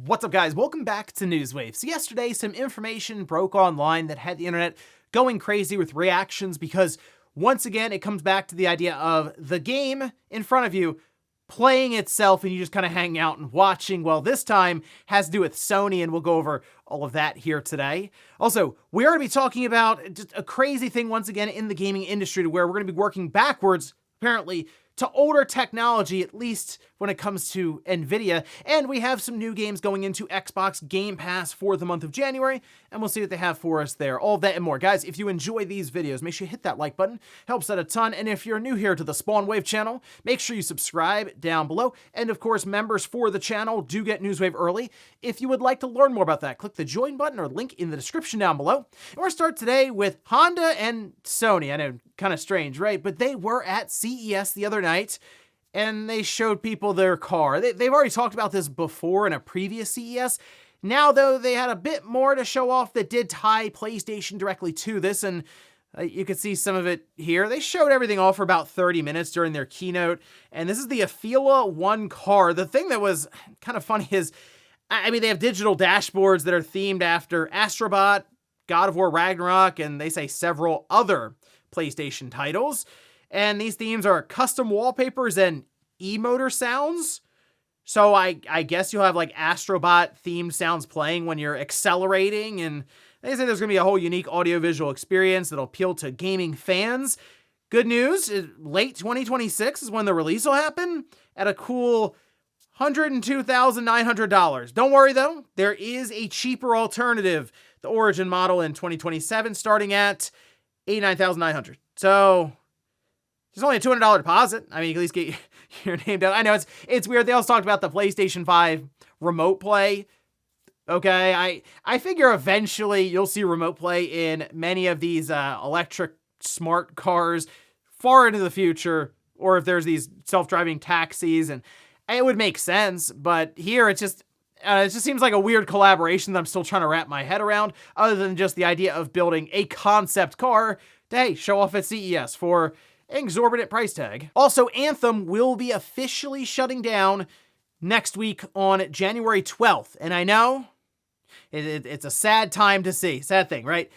What's up, guys? Welcome back to Newswave. So yesterday, some information broke online that had the internet going crazy with reactions because, once again, it comes back to the idea of the game in front of you playing itself and you just kind of hang out and watching. Well, this time has to do with Sony, and we'll go over all of that here today. Also, we're going to be talking about just a crazy thing once again in the gaming industry to where we're going to be working backwards, apparently, to older technology, at least when it comes to Nvidia. And we have some new games going into Xbox Game Pass for the month of January, and we'll see what they have for us there. All of that and more. Guys, if you enjoy these videos, make sure you hit that like button. Helps out a ton. And if you're new here to the Spawn Wave channel, make sure you subscribe down below. And of course, members for the channel do get Newswave early. If you would like to learn more about that, click the join button or link in the description down below. And we're going to start today with Honda and Sony. I know, kind of strange, right? But they were at CES the other night, and they showed people their car. They've already talked about this before in a previous CES. Now, though, they had a bit more to show off that did tie PlayStation directly to this, and you can see some of it here. They showed everything off for about 30 minutes during their keynote, and this is the Afeela 1 car. The thing that was kind of funny is, I mean, they have digital dashboards that are themed after Astro, God of War Ragnarok, and they say several other PlayStation titles. And these themes are custom wallpapers and e-motor sounds. So I guess you'll have like Astrobot themed sounds playing when you're accelerating. And they say there's going to be a whole unique audiovisual experience that'll appeal to gaming fans. Good news, late 2026 is when the release will happen at a cool $102,900. Don't worry though, there is a cheaper alternative, the Origin model in 2027, starting at $89,900. So there's only a $200 deposit. I mean, you can at least get your name down. I know it's weird. They also talked about the PlayStation 5 remote play. Okay, I figure eventually you'll see remote play in many of these electric smart cars far into the future, or if there's these self-driving taxis, and it would make sense. But here it just seems like a weird collaboration that I'm still trying to wrap my head around, other than just the idea of building a concept car to, hey, show off at CES for an exorbitant price tag. Also, Anthem will be officially shutting down next week on January 12th. And I know it's a sad time to see. Sad thing, right?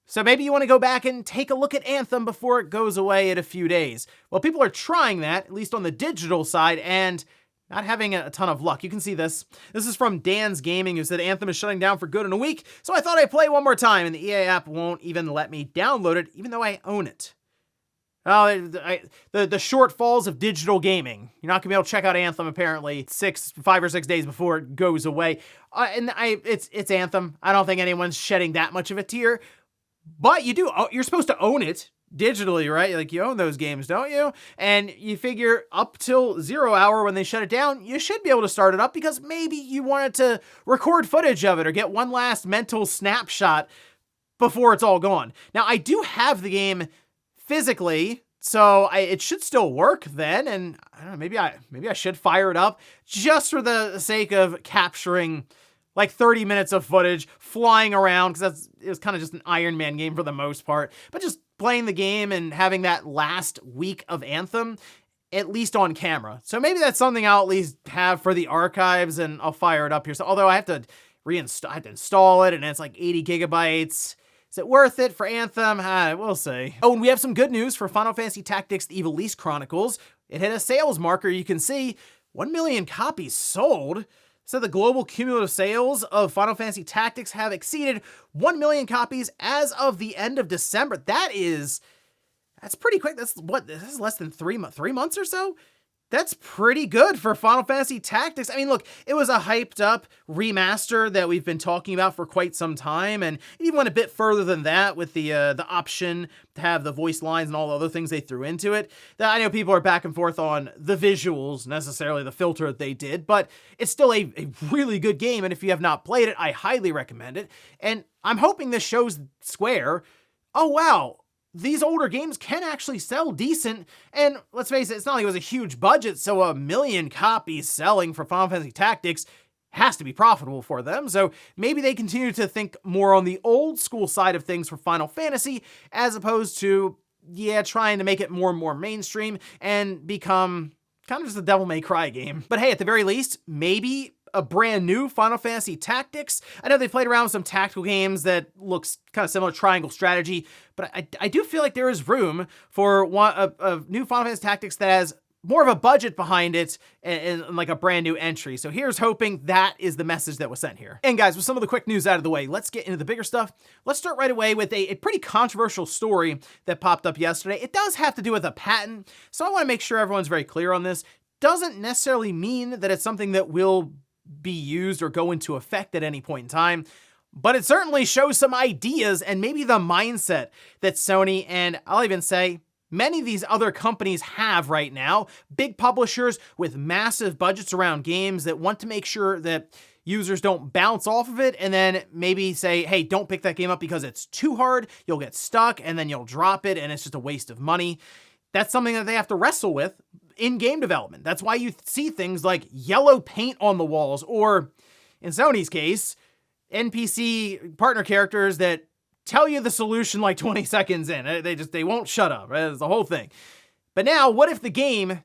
So maybe you want to go back and take a look at Anthem before it goes away in a few days. Well, people are trying that, at least on the digital side, and not having a ton of luck. You can see this. This is from Dan's Gaming, who said Anthem is shutting down for good in a week, so I thought I'd play one more time, and the EA app won't even let me download it, even though I own it. Oh, the shortfalls of digital gaming. You're not going to be able to check out Anthem, apparently, 5 or 6 days before it goes away. It's Anthem. I don't think anyone's shedding that much of a tear, but you're supposed to own it digitally, right? Like, you own those games, don't you? And you figure up till 0 hour when they shut it down, you should be able to start it up because maybe you wanted to record footage of it or get one last mental snapshot before it's all gone. Now, I do have the game physically, so it should still work then, and I don't know, maybe I should fire it up just for the sake of capturing like 30 minutes of footage flying around, because it was kind of just an Iron Man game for the most part, but just playing the game and having that last week of Anthem at least on camera. So maybe that's something I'll at least have for the archives, and I'll fire it up here. So although I have to install it, and it's like 80 gigabytes. Is it worth it for Anthem? We'll see. Oh, and we have some good news for Final Fantasy Tactics: The Ivalice Chronicles. It hit a sales marker. You can see 1 million copies sold. So the global cumulative sales of Final Fantasy Tactics have exceeded 1 million copies as of the end of December. That's pretty quick. This is less than 3 months or so? That's pretty good for Final Fantasy Tactics. I mean, look, it was a hyped up remaster that we've been talking about for quite some time, and it even went a bit further than that with the option to have the voice lines and all the other things they threw into it. That I know people are back and forth on the visuals, necessarily the filter that they did, but it's still a really good game, and if you have not played it, I highly recommend it. And I'm hoping this shows Square, oh wow, these older games can actually sell decent, and let's face it, it's not like it was a huge budget, so 1 million copies selling for Final Fantasy Tactics has to be profitable for them, so maybe they continue to think more on the old school side of things for Final Fantasy, as opposed to, trying to make it more and more mainstream and become kind of just a Devil May Cry game. But hey, at the very least, maybe a brand new Final Fantasy Tactics. I know they played around with some tactical games that looks kind of similar to Triangle Strategy, but I do feel like there is room for a new Final Fantasy Tactics that has more of a budget behind it and like a brand new entry. So here's hoping that is the message that was sent here. And guys, with some of the quick news out of the way, let's get into the bigger stuff. Let's start right away with a pretty controversial story that popped up yesterday. It does have to do with a patent, so I want to make sure everyone's very clear on this. Doesn't necessarily mean that it's something that will be used or go into effect at any point in time, but it certainly shows some ideas and maybe the mindset that Sony, and I'll even say many of these other companies have right now. Big publishers with massive budgets around games that want to make sure that users don't bounce off of it and then maybe say, hey, don't pick that game up because it's too hard, you'll get stuck, and then you'll drop it and it's just a waste of money. That's something that they have to wrestle with in game development. That's why you see things like yellow paint on the walls, or in Sony's case, NPC partner characters that tell you the solution like 20 seconds in. They won't shut up. It's the whole thing. But now, what if the game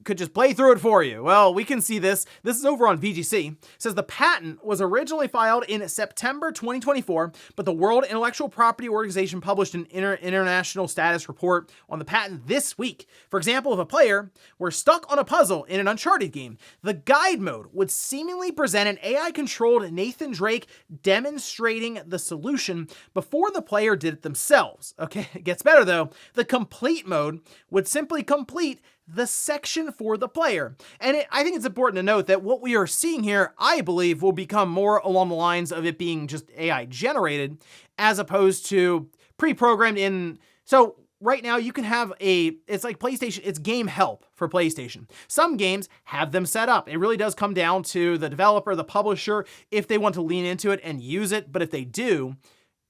could just play through it for you? Well, we can see this. This is over on VGC. It says the patent was originally filed in September 2024, but the World Intellectual Property Organization published an international status report on the patent this week. For example, if a player were stuck on a puzzle in an Uncharted game, the guide mode would seemingly present an AI-controlled Nathan Drake demonstrating the solution before the player did it themselves. Okay, it gets better though. The complete mode would simply complete the section for the player. And I think it's important to note that what we are seeing here, I believe, will become more along the lines of it being just AI generated as opposed to pre-programmed in. So right now you can have it's like PlayStation, it's game help for PlayStation. Some games have them set up. It really does come down to the developer, the publisher, if they want to lean into it and use it. But if they do,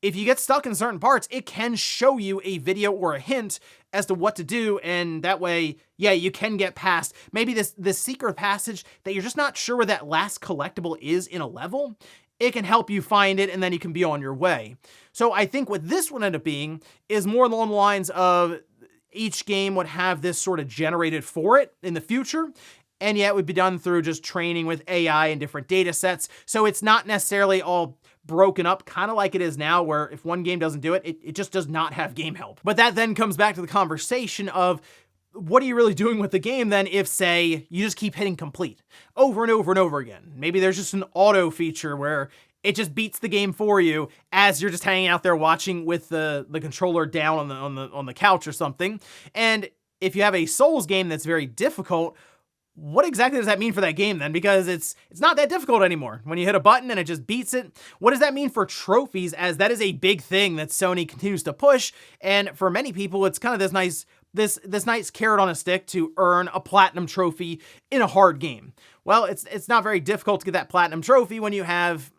if you get stuck in certain parts, it can show you a video or a hint as to what to do, and that way, yeah, you can get past maybe this secret passage that you're just not sure where that last collectible is in a level. It can help you find it, and then you can be on your way. So I think what this would end up being is more along the lines of each game would have this sort of generated for it in the future, and yet it would be done through just training with AI and different data sets. So it's not necessarily all broken up, kind of like it is now, where if one game doesn't do it, it just does not have game help. But that then comes back to the conversation of what are you really doing with the game then if, say, you just keep hitting complete over and over and over again? Maybe there's just an auto feature where it just beats the game for you as you're just hanging out there watching with the controller down on the couch or something. And if you have a Souls game that's very difficult, what exactly does that mean for that game then? Because it's not that difficult anymore. When you hit a button and it just beats it. What does that mean for trophies, as that is a big thing that Sony continues to push? And for many people, it's kind of this nice carrot on a stick to earn a platinum trophy in a hard game. Well, it's not very difficult to get that platinum trophy when you have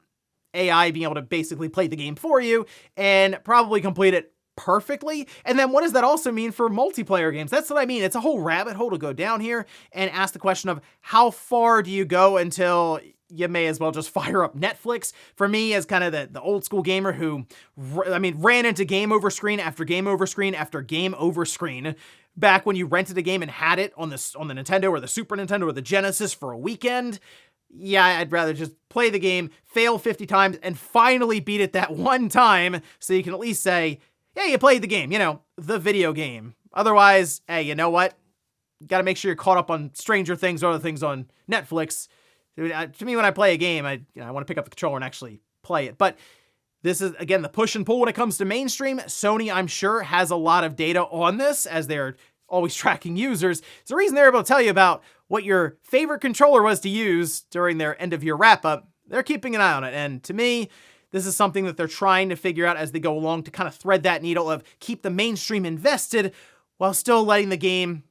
AI being able to basically play the game for you and probably complete it perfectly. And then what does that also mean for multiplayer games? That's what I mean. It's a whole rabbit hole to go down here and ask the question of how far do you go until you may as well just fire up Netflix. For me, as kind of the old school gamer who, ran into game over screen after game over screen after game over screen, back when you rented a game and had it on the Nintendo or the Super Nintendo or the Genesis for a weekend. Yeah, I'd rather just play the game, fail 50 times, and finally beat it that one time so you can at least say, yeah, you played the game, the video game. Otherwise, hey, you know what? You got to make sure you're caught up on Stranger Things or other things on Netflix. To me, when I play a game, I want to pick up the controller and actually play it. But this is, again, the push and pull when it comes to mainstream. Sony, I'm sure, has a lot of data on this as they're always tracking users. It's the reason they're able to tell you about what your favorite controller was to use during their end-of-year wrap-up. They're keeping an eye on it. And to me, this is something that they're trying to figure out as they go along to kind of thread that needle of keep the mainstream invested while still letting the game,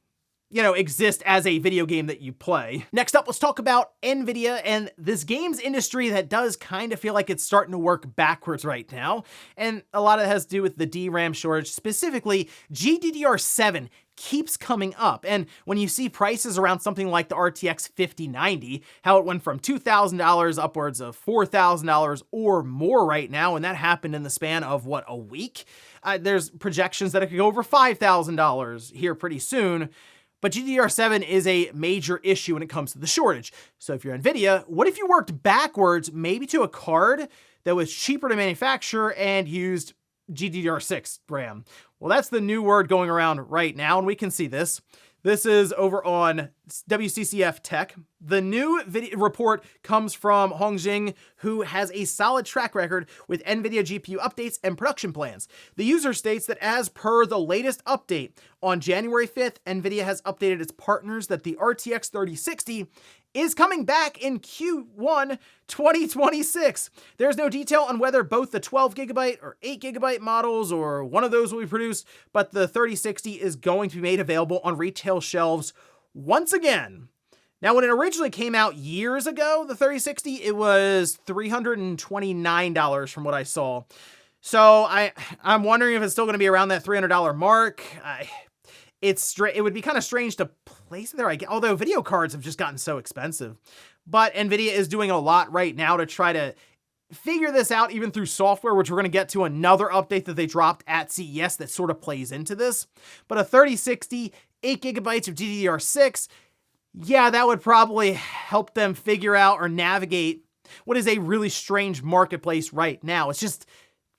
exist as a video game that you play. Next up, let's talk about Nvidia and this games industry that does kind of feel like it's starting to work backwards right now. And a lot of it has to do with the DRAM shortage, specifically GDDR7 keeps coming up. And when you see prices around something like the RTX 5090, how it went from $2,000 upwards of $4,000 or more right now, and that happened in the span of, a week? There's projections that it could go over $5,000 here pretty soon. But GDDR7 is a major issue when it comes to the shortage. So if you're Nvidia, what if you worked backwards, maybe to a card that was cheaper to manufacture and used GDDR6 RAM? Well, that's the new word going around right now, and we can see this. This is over on WCCF Tech. The new video report comes from Hongjing, who has a solid track record with NVIDIA GPU updates and production plans. The user states that as per the latest update, on January 5th, NVIDIA has updated its partners that the RTX 3060 is coming back in Q1 2026. There's no detail on whether both the 12GB or 8GB models or one of those will be produced, but the 3060 is going to be made available on retail shelves once again. Now, when it originally came out years ago, the 3060, it was $329 from what I saw. So I'm wondering if it's still going to be around that $300 mark. It would be kind of strange to place it there, although video cards have just gotten so expensive. But NVIDIA is doing a lot right now to try to figure this out, even through software, which we're going to get to another update that they dropped at CES that sort of plays into this. But a 3060, 8GB of GDDR6, yeah, that would probably help them figure out or navigate what is a really strange marketplace right now. It's just,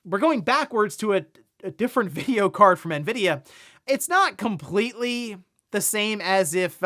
we're going backwards to a different video card from NVIDIA. It's not completely the same as if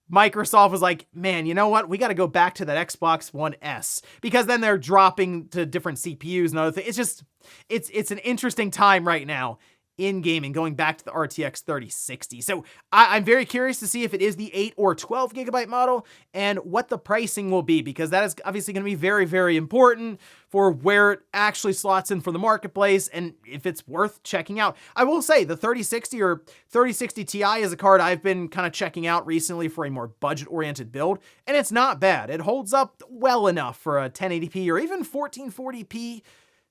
Microsoft was like, man, you know what? We got to go back to that Xbox One S, because then they're dropping to different CPUs and other things. It's just, it's an interesting time right now in gaming, going back to the RTX 3060. So I'm very curious to see if it is the 8 or 12GB model and what the pricing will be, because that is obviously going to be very, very important for where it actually slots in for the marketplace and if it's worth checking out. I will say the 3060 or 3060 Ti is a card I've been kind of checking out recently for a more budget-oriented build, and it's not bad. It holds up well enough for a 1080p or even 1440p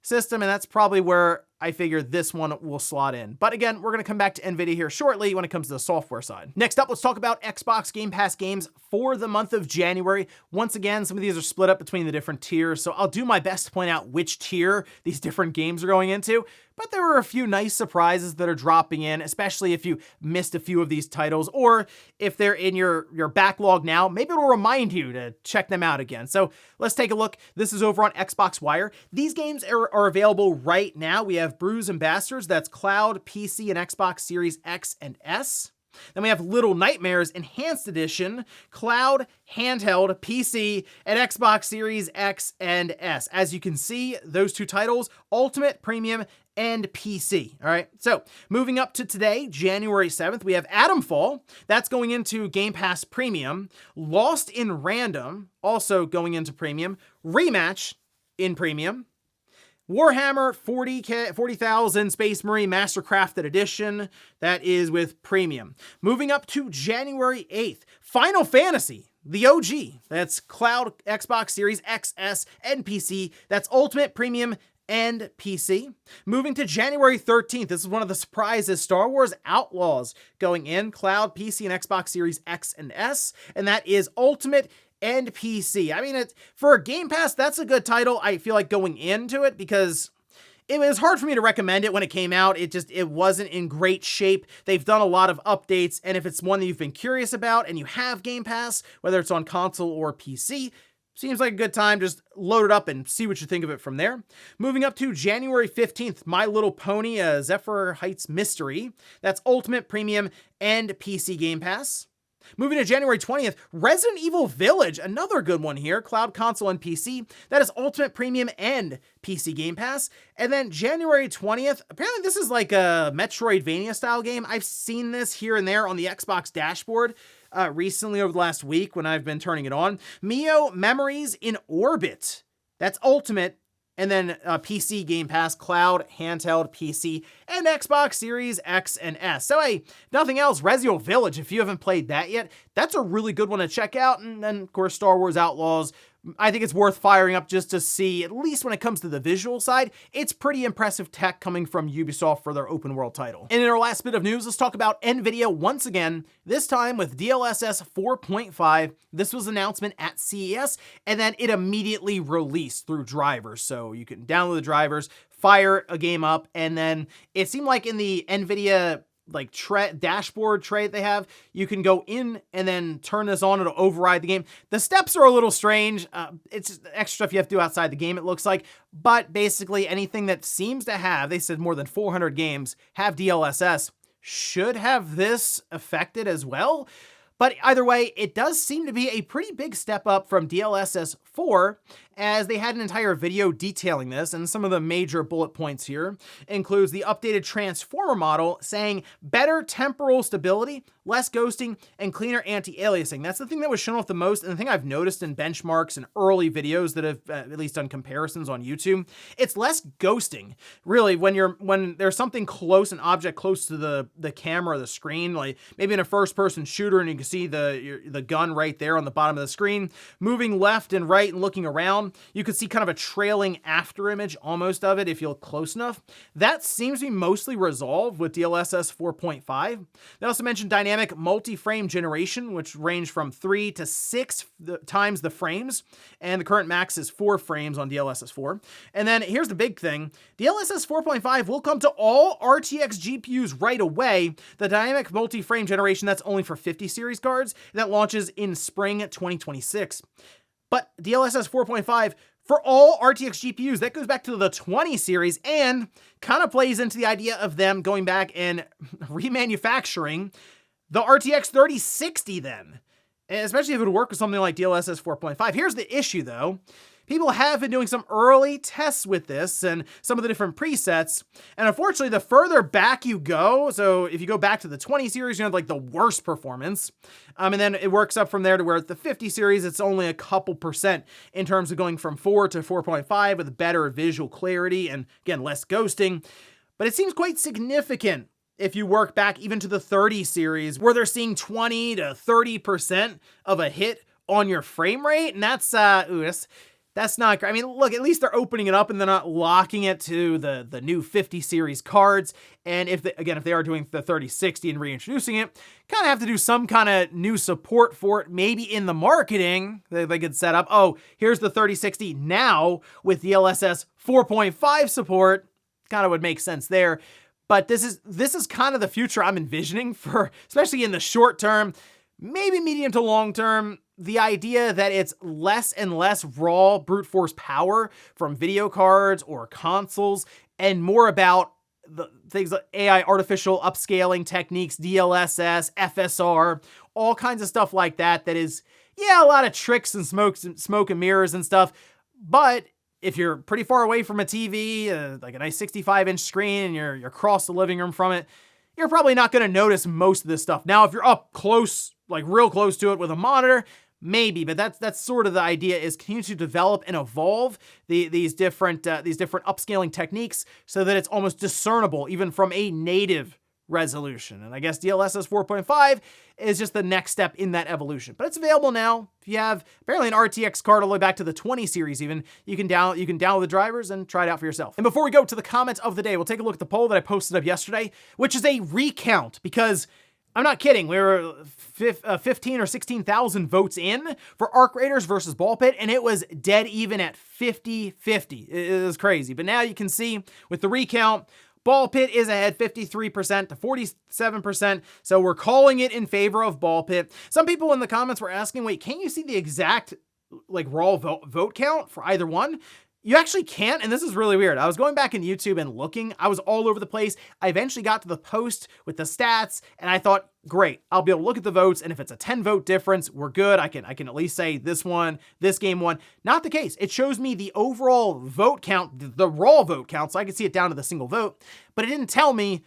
system, and that's probably where I figure this one will slot in. But again, we're going to come back to NVIDIA here shortly when it comes to the software side. Next up, let's talk about Xbox Game Pass games for the month of January. Once again, some of these are split up between the different tiers, so I'll do my best to point out which tier these different games are going into. But there were a few nice surprises that are dropping in, especially if you missed a few of these titles, or if they're in your backlog now, maybe it'll remind you to check them out again. So let's take a look. This is over on Xbox Wire. These games are available right now. We have Brews and Bastards, that's Cloud, PC, and Xbox Series X and S. Then we have Little Nightmares Enhanced Edition, Cloud, Handheld, PC, and Xbox Series X and S. As you can see, those two titles, Ultimate, Premium, and PC. All right, so moving up to today, January 7th, we have Atomfall. That's going into Game Pass Premium. Lost in Random, also going into Premium. Rematch in Premium. Warhammer 40,000 Space Marine Mastercrafted Edition, that is with Premium. Moving up to January 8th, Final Fantasy, the OG, that's Cloud, Xbox Series XS, and PC, that's Ultimate, Premium, and PC. Moving to January 13th, this is one of the surprises, Star Wars Outlaws, going in, Cloud, PC, and Xbox Series X and S, and that is Ultimate and PC. I mean, for a Game Pass, that's a good title, I feel like, going into it, because it was hard for me to recommend it when it came out. It wasn't in great shape. They've done a lot of updates, and if it's one that you've been curious about and you have Game Pass, whether it's on console or PC, seems like a good time. Just load it up and see what you think of it from there. Moving up to January 15th, My Little Pony, Zephyr Heights Mystery. That's Ultimate, Premium, and PC Game Pass. Moving to January 20th, Resident Evil Village, another good one here, Cloud, Console, and PC. That is Ultimate, Premium, and PC Game Pass. And then January 20th, apparently this is like a Metroidvania style game. I've seen this here and there on the Xbox dashboard recently over the last week when I've been turning it on. Mio Memories in Orbit. That's Ultimate, and then PC Game Pass, Cloud, Handheld, PC, and Xbox Series X and S. So hey, nothing else, Resident Evil Village, if you haven't played that yet, that's a really good one to check out. And then, of course, Star Wars Outlaws, I think it's worth firing up just to see, at least when it comes to the visual side, it's pretty impressive tech coming from Ubisoft for their open world title. And in our last bit of news, let's talk about Nvidia once again, this time with DLSS 4.5. This was an announcement at CES, and then it immediately released through drivers. So you can download the drivers, fire a game up, and then it seemed like in the Nvidia like dashboard tray that they have, you can go in and then turn this on. It'll override the game. The steps are a little strange. It's extra stuff you have to do outside the game, it looks like. But basically anything that seems to have, they said more than 400 games have DLSS, should have this affected as well. But either way, it does seem to be a pretty big step up from DLSS 4, as they had an entire video detailing this, and some of the major bullet points here includes the updated transformer model saying better temporal stability, less ghosting, and cleaner anti-aliasing. That's the thing that was shown off the most, and the thing I've noticed in benchmarks and early videos that have at least done comparisons on YouTube, it's less ghosting. Really, when there's something close, an object close to the camera or the screen, like maybe in a first-person shooter, and you can see the gun right there on the bottom of the screen, moving left and right and looking around, you could see kind of a trailing after image almost of it if you look close enough. That seems to be mostly resolved with DLSS 4.5. They also mentioned dynamic multi-frame generation, which range from 3 to 6 times the frames, and the current max is 4 frames on DLSS 4. And then here's the big thing. DLSS 4.5 will come to all RTX GPUs right away. The dynamic multi-frame generation, that's only for 50 series cards, that launches in spring 2026. But DLSS 4.5 for all RTX GPUs, that goes back to the 20 series and kind of plays into the idea of them going back and remanufacturing the RTX 3060 then, especially if it would work with something like DLSS 4.5. Here's the issue though. People have been doing some early tests with this and some of the different presets. And unfortunately, the further back you go, so if you go back to the 20 series, you have like the worst performance. And then it works up from there to where at the 50 series, it's only a couple percent in terms of going from 4 to 4.5 with better visual clarity and again, less ghosting. But it seems quite significant if you work back even to the 30 series where they're seeing 20 to 30% of a hit on your frame rate. And that's not great. I mean, look, at least they're opening it up and they're not locking it to the new 50 series cards. And if they are doing the 3060 and reintroducing it, kind of have to do some kind of new support for it. Maybe in the marketing, they could set up, oh, here's the 3060 now with the DLSS 4.5 support. Kind of would make sense there. But this is kind of the future I'm envisioning for, especially in the short term, maybe medium to long term. The idea that it's less and less raw brute force power from video cards or consoles and more about the things like AI, artificial upscaling techniques, DLSS, FSR, all kinds of stuff like that. That is, yeah, a lot of tricks and smoke and mirrors and stuff. But if you're pretty far away from a TV, like a nice 65-inch screen, and you're across the living room from it, you're probably not going to notice most of this stuff. Now, if you're up close, like real close to it with a monitor, maybe, but that's sort of the idea, is continue to develop and evolve these different upscaling techniques so that it's almost discernible even from a native resolution. And I guess DLSS 4.5 is just the next step in that evolution. But it's available now. If you have apparently an RTX card all the way back to the 20 series even, you can download the drivers and try it out for yourself. And before we go to the comments of the day, we'll take a look at the poll that I posted up yesterday, which is a recount, because I'm not kidding. We were 15 or 16,000 votes in for Arc Raiders versus Ball Pit, and it was dead even at 50-50. It was crazy. But now you can see with the recount, Ball Pit is ahead 53% to 47%, so we're calling it in favor of Ball Pit. Some people in the comments were asking, wait, can't you see the exact like raw vote count for either one? You actually can't, and this is really weird. I was going back in YouTube and looking. I was all over the place. I eventually got to the post with the stats, and I thought, great, I'll be able to look at the votes, and if it's a 10-vote difference, we're good. I can at least say this game won. Not the case. It shows me the overall vote count, the raw vote count, so I can see it down to the single vote, but it didn't tell me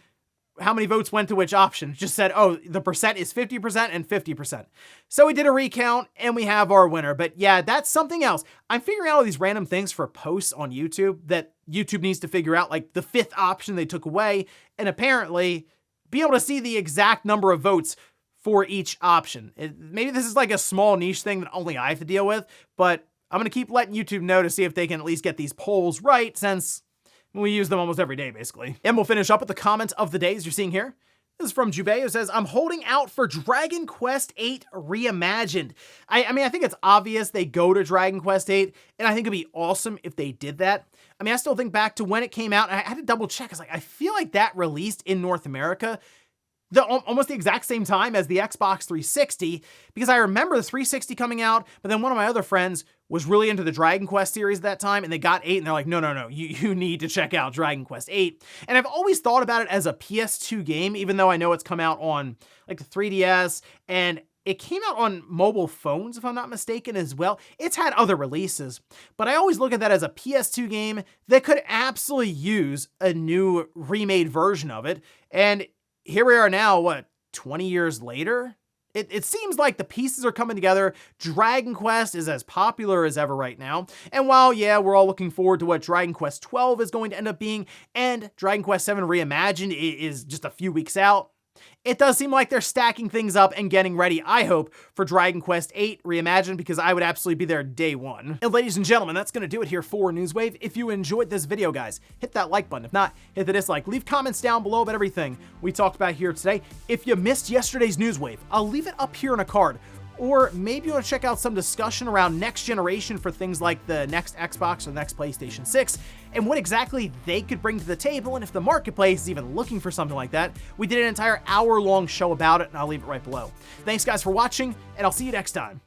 how many votes went to which option. It just said, oh, the percent is 50% and 50%. So we did a recount and we have our winner. But yeah, that's something else. I'm figuring out all these random things for posts on YouTube that YouTube needs to figure out, like the 5th option they took away, and apparently be able to see the exact number of votes for each option. Maybe this is like a small niche thing that only I have to deal with, but I'm going to keep letting YouTube know to see if they can at least get these polls right, since we use them almost every day, basically. And we'll finish up with the comments of the day, as you're seeing here. This is from Jubei, who says, I'm holding out for Dragon Quest VIII Reimagined. I mean, I think it's obvious they go to Dragon Quest VIII, and I think it'd be awesome if they did that. I mean, I still think back to when it came out, and I had to double check. I was like, I feel like that released in North America almost the exact same time as the Xbox 360, because I remember the 360 coming out, but then one of my other friends was really into the Dragon Quest series at that time, and they got 8, and they're like, no, you need to check out Dragon Quest 8. And I've always thought about it as a PS2 game, even though I know it's come out on like the 3DS, and it came out on mobile phones, if I'm not mistaken, as well. It's had other releases, but I always look at that as a PS2 game that could absolutely use a new remade version of it. And here we are now, 20 years later? It seems like the pieces are coming together. Dragon Quest is as popular as ever right now. And while, yeah, we're all looking forward to what Dragon Quest 12 is going to end up being, and Dragon Quest 7 Reimagined is just a few weeks out, it does seem like they're stacking things up and getting ready, I hope, for Dragon Quest 8 Reimagined, because I would absolutely be there day one. And ladies and gentlemen, that's going to do it here for Newswave. If you enjoyed this video, guys, hit that like button. If not, hit the dislike. Leave comments down below about everything we talked about here today. If you missed yesterday's Newswave, I'll leave it up here in a card. Or maybe you want to check out some discussion around next generation for things like the next Xbox or the next PlayStation 6 and what exactly they could bring to the table, and if the marketplace is even looking for something like that. We did an entire hour-long show about it, and I'll leave it right below. Thanks, guys, for watching, and I'll see you next time.